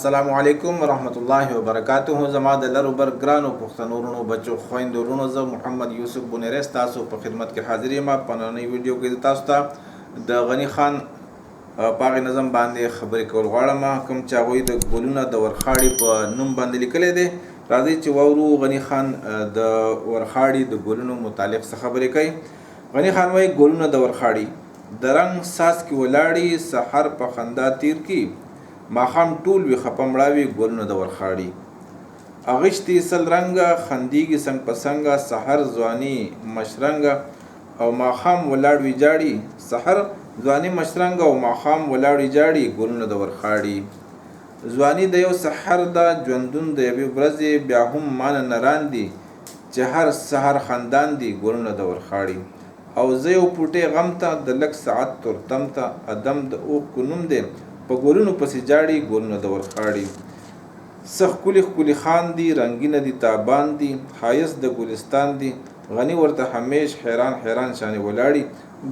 السلام علیکم ورحمت الله وبرکاته. زما د لرو بر ګرانو پښتنو ورونو بچو خویندو ورونو، زه محمد یوسف بونیرس تاسو په خدمت کې حاضر یم. په نننۍ ویډیو کې تاسو ته د غنی خان پاغه نظم باندې خبرې کول غواړم، کوم چې هغوی د ګلونه د ورخاړي په نوم باندې لیکلی دی. راځئ چې واورو غنی خان د ورخاړي د ګلونو متعلق څه خبرې کوي. غنی خان وایي ګلونه د ورخاړي د رنګ ساس کې ولاړي، سحر په خندا تیر کی، ماښام ټول وي خپه مړاوي ګلونه د ورخاړي. اغشتي سل رنګه خندیږي څنګ په څنګه، سحر ځواني مشرنګه او ماښام ولاړ وي جاړي. سحر ځواني مشرنګه او ماښام ولاړ وي جاړي ګلونه د ورخاړي. ځواني د یو سحر ده، ژوندون د یوې ورځې، بیا هم مانه نران دي چې هر سحر خندان دي ګلونه د ورخاړي. او زه یو پوټی غم ته د لږ ساعت تورتم ته، ادم د اوښکو نوم دی په ګلونو پسې جاړي ګلونه د ورخاړي. څه ښکلي ښکلي خان دي، رنګینه دي تابان دي، ښایست د ګلستان دي، غني ورته همیش حیران حیران شانې ولاړي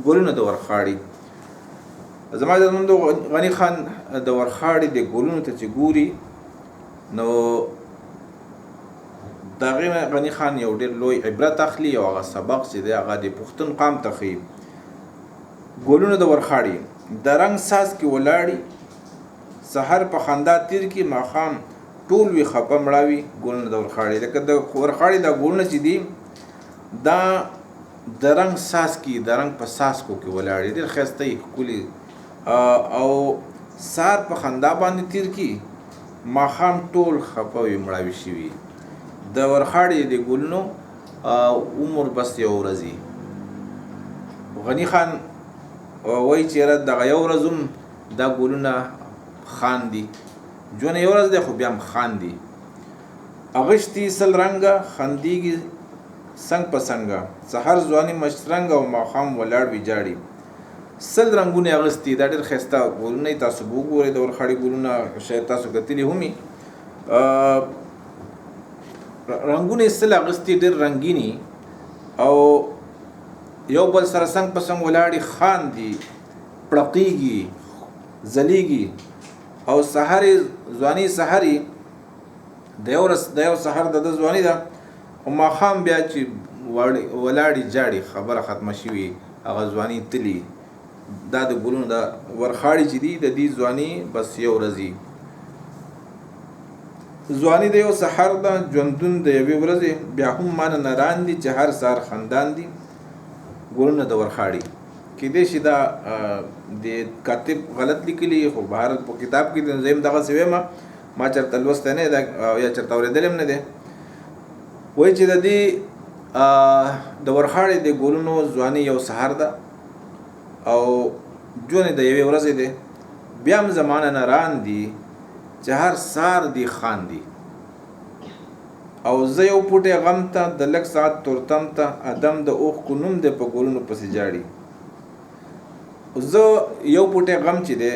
ګلونه د ورخاړي. زما د غني خان د ورخاړي د ګلونو ته چې ګوري نو د هغې غني خان یو ډېر لوی عبرت اخلي او هغه سبق چې دی هغه د پښتون قام ته ښیي. ګلونه د ورخاړي د رنګ ساز کې ولاړي، سحر په خندا تیر کی، ماښام ټول وي خپه مړاوي ګلونه د ورخاړي. لکه د ورخاړي دا ګلونه چې دي دا د رنګ ساز کې، د رنګ په ساسکو کې ولاړي، ډېر ښایسته یې ښکلي او سحر په خندا باندې تیر کی، ماښام ټول خپه وي مړاوي شوي. د ورخاړي د ګلونو عمر بس یو ورځي. غني خان وایي چې دغه یو ورځ هم دا ګلونه خاندي، ژوند یو ورځ دی خو بیا هم خاندي. اغشتي سل رنګه خندیږي څنګ په څنګه، سحر ځواني مشرنګه او ماښام ولاړ وي جاړي. سل رنګونه اغستي، دا ډېر ښایسته ګلونه تاسو به وګورئ. د ورخاړي ګلونه شاید تاسو کتلي هم وي. رنګونه یې سل اغستي، ډېر رنګیني او یو بل سره څنګ په څنګ ولاړې خاندي، پړقېږي، ځلیږي. او سحر ځواني سحري د یو سحر د ځواني ده او ماښام بیا چې ولاړې جاړي، خبره ختمه شوي، هغه ځواني تلي. دا د ګلونو د ورخاړي چې دي د دې ځواني بس یو ورځي. ځواني د یو سحر ده، ژوندون د یوې ورځې، بیا هم مانه نران دي چې هر سحر خندان دي ګلونه د ورخاړي. کیدای شي دا د کاتب غلط لیکلی، خو بهر په کتاب کې زه هم دغسې وایم، ما چېرته لوستی نه دی یا چېرته اورېدلی هم نه دی. وایي چې د دې د ورخاړي د ګلونو ځواني یو سحر ده او ژوند د یوې ورځې دی، بیا هم زمانه نران دي چې هر سهار دي خاندي. او زه یو پوټی غم ته د لږ ساعت تورتم ته، ادم د اوښکو نوم دی په ګلونو پسې جاړي. زه یو پوټی غم چې دی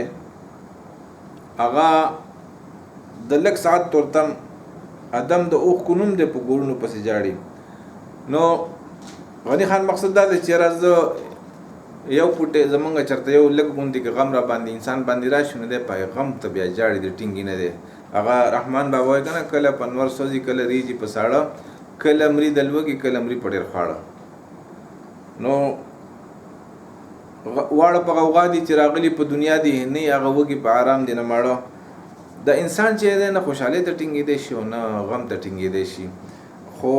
هغه د لږ ساعت تورتم، ادم د اوښکو نوم دی په ګلونو پسې جاړي. نو غني خان مقصد دا دی چې یاره زه یو پوټی زمونږ چېرته یو لږ غوندې که غم را باندې انسان باندې راشي نو دی په غم ته بیا جاړي، د ټینګي نه دی. هغه رحمان بابا وایي که نه، کله په نور سوځي، کله ریږي په ساړه، کله مري د لوږې، کله مري په ډېر خواړه. نو واړه په غوغا دي چې راغلي په دنیا دي، نه هغه وږي په آرام دي نه ماړه. د انسان چې دی نه خوشحالۍ ته ټینګېدی شي او نه غم ته ټینګېدی شي. خو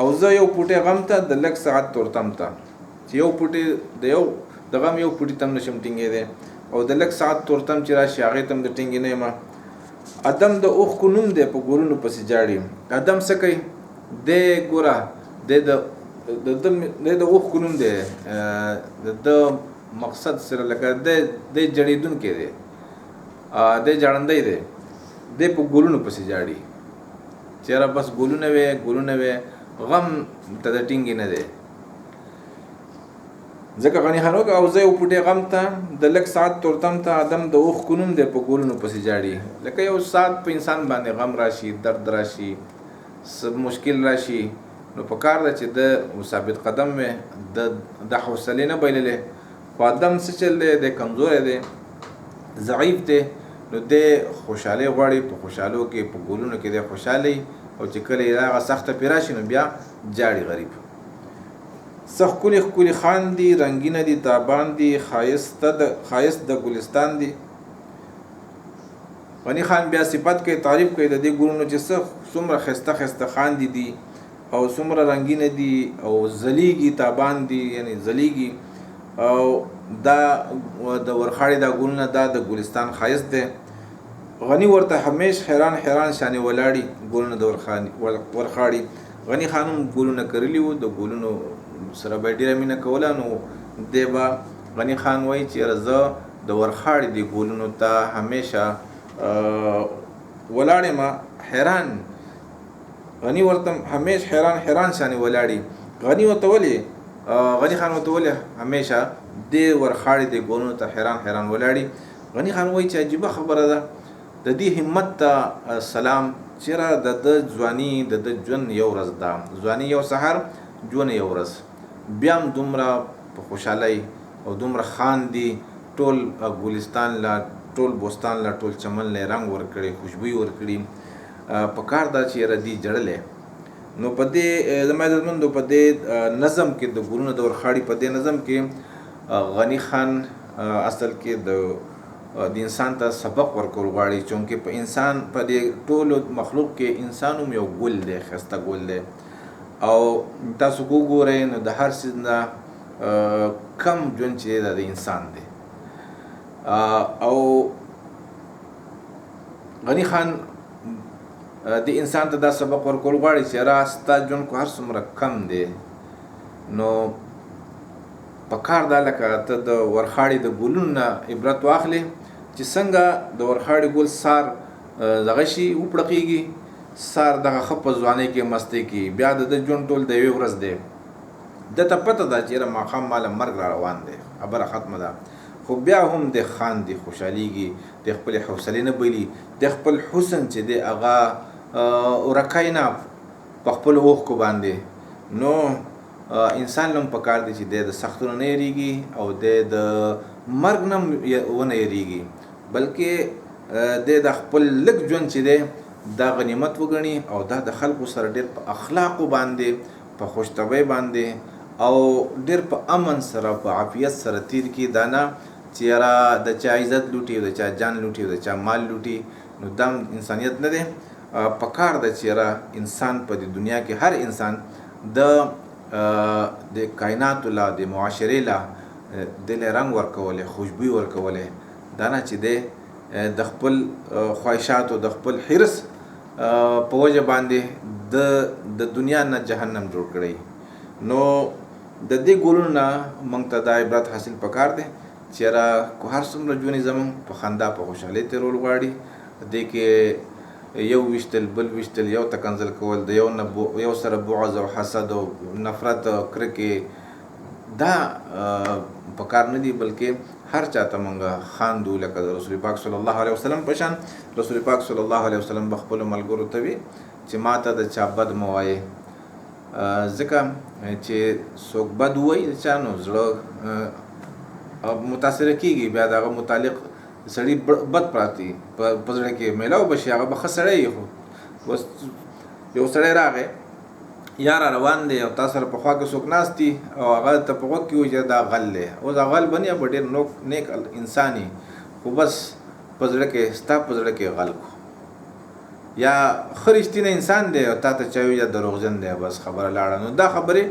او زه یو پوټی غم ته د لږ ساعت تورتم ته، چې یو پوټی د غم یو پوټي ته هم نشم ټینګېدی او د لږ ساعت تورتم چې راشي هغې ته هم د ټینګې نه یم. ادم د اوښکو نوم دی په ګلونو پسې جاړي. ادم څه کوي؟ دی ګوره د اوښکو نوم دی، د مقصد سره لکه دی جړېدونکی دی، دی جړندی دی، دی په ګلونو پسې جاړي. چېرې بس ګلونه وی غم ته د ټینګې نه دی. ځکه غني خان وکړه او زه یو پوټی غم ته د لږ ساعت تورتم ته، ادم د اوښکو نوم دی په ګلونو پسې جاړي. لکه یو ساعت په انسان باندې غم راشي، درد راشي، مشکل راشي، نو په کار ده چې د ثابت قدم وي، د حوصلې نه بایللې. خو ادم څه چل دی؟ دی کمزوری دی، ضعیف دی، نو د خوشحالي غواړي، په خوشحالو کې په ګلونو کې د خوشحالي، او چې کله یې هغه سخته پې راشي نو بیا جاړي غریب. څه ښکلي ښکلي خان دي، رنګینه دي، تابان دي، ښایست د ګلستان دي. غني خان بیا صفت کوي، تعریف کوي د دې ګلونو چې څومره ښایسته ښایسته خاندي دي او څومره رنګینه دي او ځلیږي، تابان دي یعنی ځلیږي. او دا د ورخاړي دا ګلونه دا د ګلستان ښایست دی. غني ورته همیش حیران حیران شانې ولاړي ګلونه د ورخاړي. غني خان هم ګلونه کرلي وو، د ګلونو سره به ډېره مینه کوله. نو دی به غني خان وایي چې یاره زه د ورخاړي د ګلونو ته همیشه ولاړ یم، حیران. غني ورته همیش حیران حیران شانې ولاړي. غني ورته ولې غني خان ورته ولې همیشه د ورخاړي د ګلونو ته حیران حیران ولاړي. غني خان وایي چې عجیبه خبره ده، د دې همت ته سلام. چېرې د ځواني د ژوند یو ورځ ده، ځواني یو سهار، ژوند یو ورځ، بیا هم دومره په خوشحالۍ او دومره خاندي. ټول ګلستان لا، ټول بوستان لا، ټول چمن لا رنګ ورکړي، خوشبويي ورکړي. په کار دا چې یاره دي جړلې. نو په دې زما عزتمندو په دې نظم کې د ګلونو د ورخاړي په دې نظم کې غني خان اصل کې د انسان ته سبق ورکول غواړي، چونکې په انسان په دې ټولو مخلوق کې انسان هم یو ګل دی، ښایسته ګل دی. او تاسو وګورئ نو د هر څیز نه کم ژوند چې دی د انسان دی. او غني خان د انسان ته دا سبق ورکول غواړي چې یاره ستا ژوند کو هر څومره کم دی، نو په کار دا لکه ته د ورخاړي د ګلونو نه عبرت واخلې چې څنګه د ورخاړي ګل سار دغه شي وپړقېږي، سار دغه ښه په ځوانۍ کې مستۍ کې، بیا د ژوند ټول د یوې ورځ دی. دته پته ده چې یاره ماښام ماله مرګ را روان دی، خبره ختمه ده. خو بیا هم د خاندي، خوشحالېږي، د خپلې حوصلې نه بلي، د خپل حسن چې دی هغه ورکوي نه په خپلو اوښکو باندې. نو انسان هم پکار دی چې دی د سختیو نه یېرېږي او دی د مرګ نه ونه یېرېږي، بلکې دی د خپل لږ ژوند چې دی دا غنیمت وګڼي او دا د خلکو سره ډېر په اخلاقو باندې، په خوشطبعۍ باندې او ډېر په امن سره، په عافیت سره تیر کړي. دا نه چې یاره د چا عزت لوټي او د چا جان لوټي او د چا مال لوټي، نو دا انسانیت نه دی. پکار ده چې یاره انسان په دې دنیا کې هر انسان د کائناتو لا، د معاشرې لا دل رنګ ورکولی، خوشبويي ورکولی. دا نه چې دی د خپل خواهشاتو، د خپل حرص په وجه باندې د دنیا نه جهنم جوړ کړی. نو د دې ګلونو نه موږ ته دا عبرت حاصل پکار دی چې یاره که هر څومره ژوند زموږ په خندا په خوشحالۍ تېرول غواړي، دې کې یو ویشتل، بل ویشتل، یو ته کنځل کول، د یو سره بغض او حسد او نفرت او کرکې، دا پکار نه دي. بلکې هر چاته موږ خاندو لکه د رسول پاک صلی الله علیه وسلم په شان. رسول پاک صلی الله علیه وسلم به خپلو ملګرو ته وي چې ما ته د چا بد مه وایې، ځکه چې څوک بد ووایي د چا نو زړه متاثره کېږي، بیا د هغه متعلق سړي بد پراتی په زړه کې میلاو بشي، هغه به ښه سړی وي. خو بس یو سړی راغی یا را روان دی او تا سره په خوا کې څوک ناست دي او هغه ته په غوږ کې وایي چې دا غل دی. اوس هغه غل بني به ډېر نیک انسان وي، خو بس په زړه کې ستا په زړه کې غل کو. یا ښه رښتینی انسان دی او تا ته چا وایي دروغجن دی، بس خبره لاړه. نو دا خبرې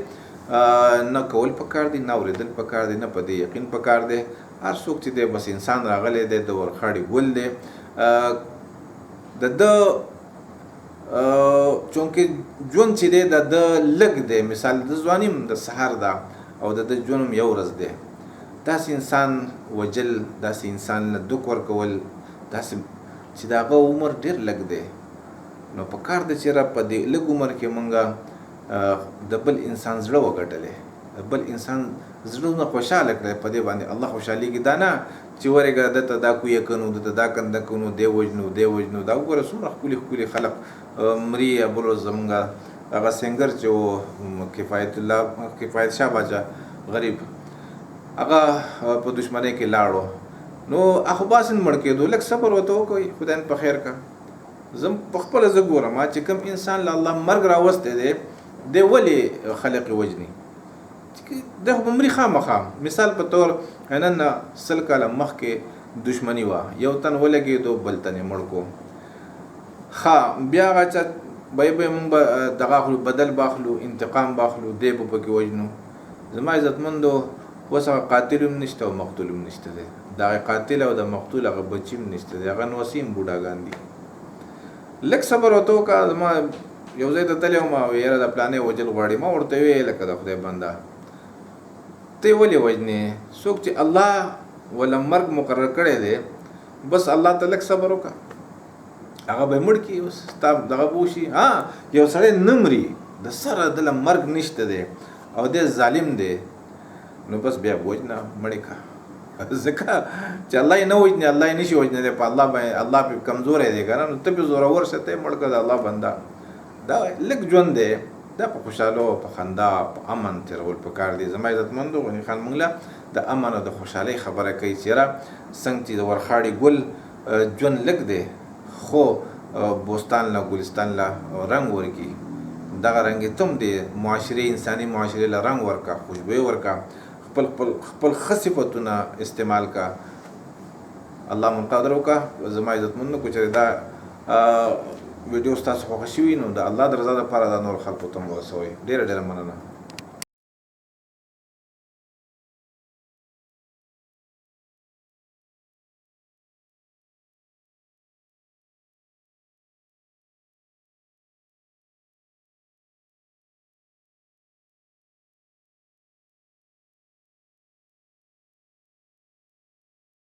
نه کول پکار دي، نه اورېدل پکار دي، نه په دې یقین پکار دی. هر څوک چې دی بس انسان راغلی دی، د ورخاړي ګل دی. د ده چونکې ژوند چې دی د ده لږ دی، مثال د ځواني هم د سهار ده او د ده ژوند هم یو ورځ دی. داسې انسان وجل، داسې انسان له دوک ورکول، داسې چې د هغه عمر ډېر لږ دی. نو پکار دی چې په دې لږ عمر کې موږ د بل انسان زړه وګټلی، د بل انسان زړونه خوشحاله کړی، په دې باندې الله خوشحالېږي. دا نه چې ورېږه دته دا کویه کنو، دته دا کنده کنو، دی وژنو دی وژنو. دا وګوره څومره ښکلي ښکلي خلق مري بل زمونږ هغه سنګر چې و کفایت شاه باچا غریب، هغه په دشمنۍ کې لاړو. نو اخو باسن مړ کېدو لږ صبر ورته وکړئ خدای په خیر کا زم په خپله زه ګورم چې کوم انسان له الله مرګ راوستی دی دی ولې خلق وجني د خو به مري خامخا مثال په طور نن 100 کاله مخکې دشمني وه یو تن ولګېدو بل تن یې مړ کو ښه بیا هغه چا به مونږ به دغه اخلو بدل باخلو انتقام باخلو دی به پکې وجنو زما عزتمندو اوس هغه قاتل هم نشته او مقتول هم نشته دی د هغې قاتل او د مقتول هغه بچي هم نشته دی هغه نوسیم بوډاګان دي لږ صبر ورته وکړه زما یو ځای ته تللی وم او یاره د پلانې وجل غواړي ما ورته ویې لکه د خدای بنده ته یې ولې وژنې څوک چې الله وله مرګ مقرر کړی دی بس الله ته لږ صبر وکړه هغه به یې مړ کړي اوس ستا دغه به وشي یو سړی نه مري د سره دله مرګ نشته دی او دی ظالم دی نو بس بیا وجنه مړې که ځکه چې الله یې نه وجني الله یې نشي وجنلی په الله باندې الله پې کمزوری دی که نه نو ته پې زورور شه ته یې مړ کړه د الله بنده دا لږ ژوند دی دا په خوشحالو په خندا په امن تېرول پکار دی زما عزتمندو غني خان موږ له د امن او د خوشحالۍ خبره کوي چې یاره څنګه چې د ورخاړې ګل ژوند لږ دی خو بوستان له ګلستان له رنګ ورکي دغه رنګ یې تم دی معاشرې انساني معاشرې له رنګ ورکه خوشبویي ورکه خپل ښه صفتونه استعمال کا الله مون قادر وکړه زما عزتمندو که چېرې دا ویډیو ستاسو خوښه شوي نو د الله د رضا دپاره دا نور خلکو ته هم ورسوئ ډېره ډېره مننه